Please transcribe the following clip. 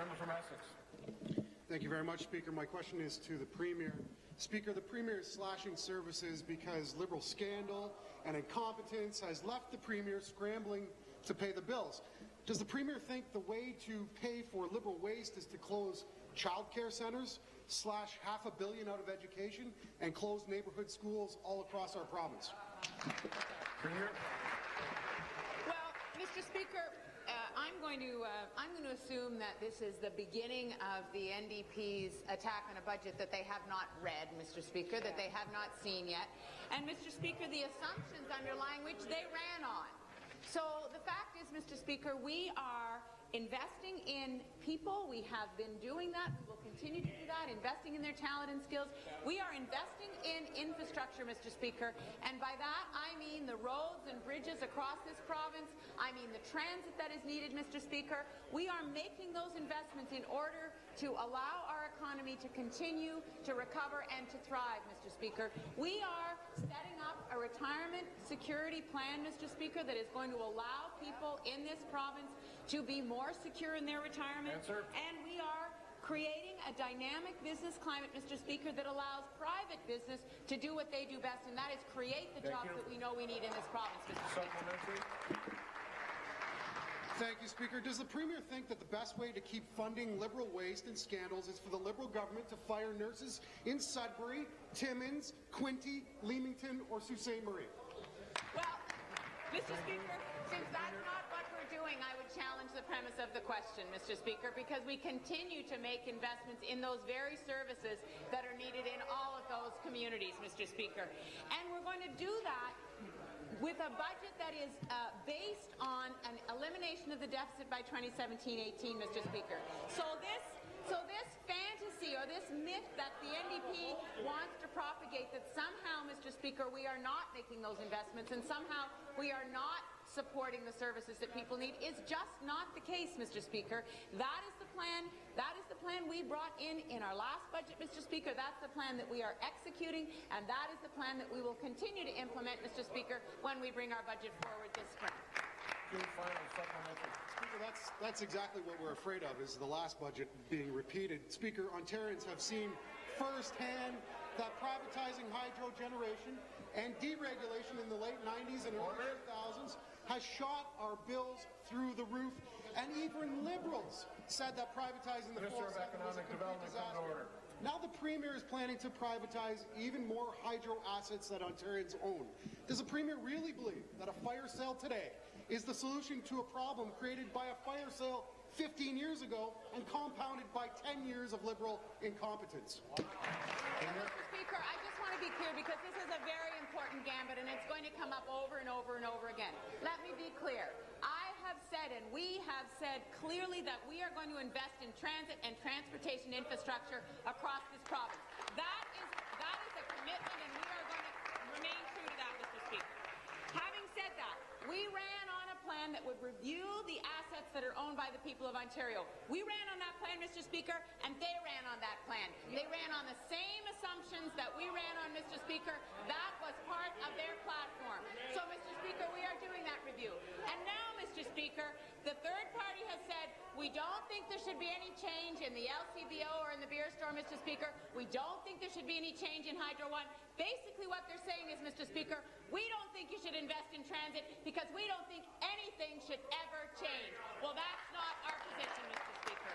Member from Essex. Thank you very much, Speaker. My question is to the Premier. Speaker, the Premier is slashing services because Liberal scandal and incompetence has left the Premier scrambling to pay the bills. Does the Premier think the way to pay for Liberal waste is to close childcare centres, slash $500 million out of education, and close neighbourhood schools all across our province? Premier. Well, Mr. Speaker, I'm going to assume that this is the beginning of the NDP's attack on a budget that they have not read, Mr. Speaker, that they have not seen yet. And, Mr. Speaker, the assumptions underlying which they ran on. So the fact is, Mr. Speaker, we are investing in people. We have been doing that. We will continue to do that, investing in their talent and skills. We are investing in infrastructure, Mr. Speaker, and by that I mean the roads and bridges across this province. I mean the transit that is needed, Mr. Speaker. We are making those investments in order to allow our economy to continue to recover and to thrive, Mr. Speaker. We are setting up a retirement security plan, Mr. Speaker, that is going to allow people in this province to be more secure in their retirement. Answer. And we are creating a dynamic business climate, Mr. Speaker, that allows private business to do what they do best, and that is create the jobs that we know we need in this province, Mr. Speaker. Thank you, Speaker. Does the Premier think that the best way to keep funding Liberal waste and scandals is for the Liberal government to fire nurses in Sudbury, Timmins, Quinte, Leamington, or Sault Ste. Marie? Well, Mr. Speaker, since that's not what we're doing, I would challenge the premise of the question, Mr. Speaker, because we continue to make investments in those very services that are needed in all of those communities, Mr. Speaker. And we're going to do that with a budget that is based on an elimination of the deficit by 2017-18, Mr. Speaker. So this fantasy or this myth that the NDP wants to propagate that somehow, Mr. Speaker, we are not making those investments and somehow we are not supporting the services that people need is just not the case, Mr. Speaker. That is the plan. That is the plan we brought in our last budget, Mr. Speaker. That's the plan that we are executing, and that is the plan that we will continue to implement, Mr. Speaker, when we bring our budget forward this spring. Speaker, that's exactly what we're afraid of, is the last budget being repeated. Speaker, Ontarians have seen firsthand that privatizing hydro generation and deregulation in the late 90s and early 2000s has shot our bills through the roof, and even Liberals said that privatizing the Minister of Economic Development, come to order. Now the Premier is planning to privatize even more hydro assets that Ontarians own. Does the Premier really believe that a fire sale today is the solution to a problem created by a fire sale 15 years ago and compounded by 10 years of Liberal incompetence? Mr. Speaker, I just want to be clear because this is a very important gambit and it's going to come up over and over and over again. Let me be clear. I have said and we have said clearly that we are going to invest in transit and transportation infrastructure across this province. That is a commitment and we are going to remain true to that, Mr. Speaker. Having said that, we ran on a plan that would review the assets that are owned by the people of Ontario. We ran on that plan, Mr. Speaker, and they ran on that plan. They ran on the same assumptions that we ran on, Mr. Speaker. That was part of their platform. So, Mr. Speaker, we are doing that review. And now, Mr. Speaker, the third party has said we don't think there should be any change in the LCBO or in the beer store, Mr. Speaker. We don't think there should be any change in Hydro One. Basically what they're saying is, Mr. Speaker, we don't think you should invest in transit because we don't think anything should ever change. Well, that's not our position, Mr. Speaker.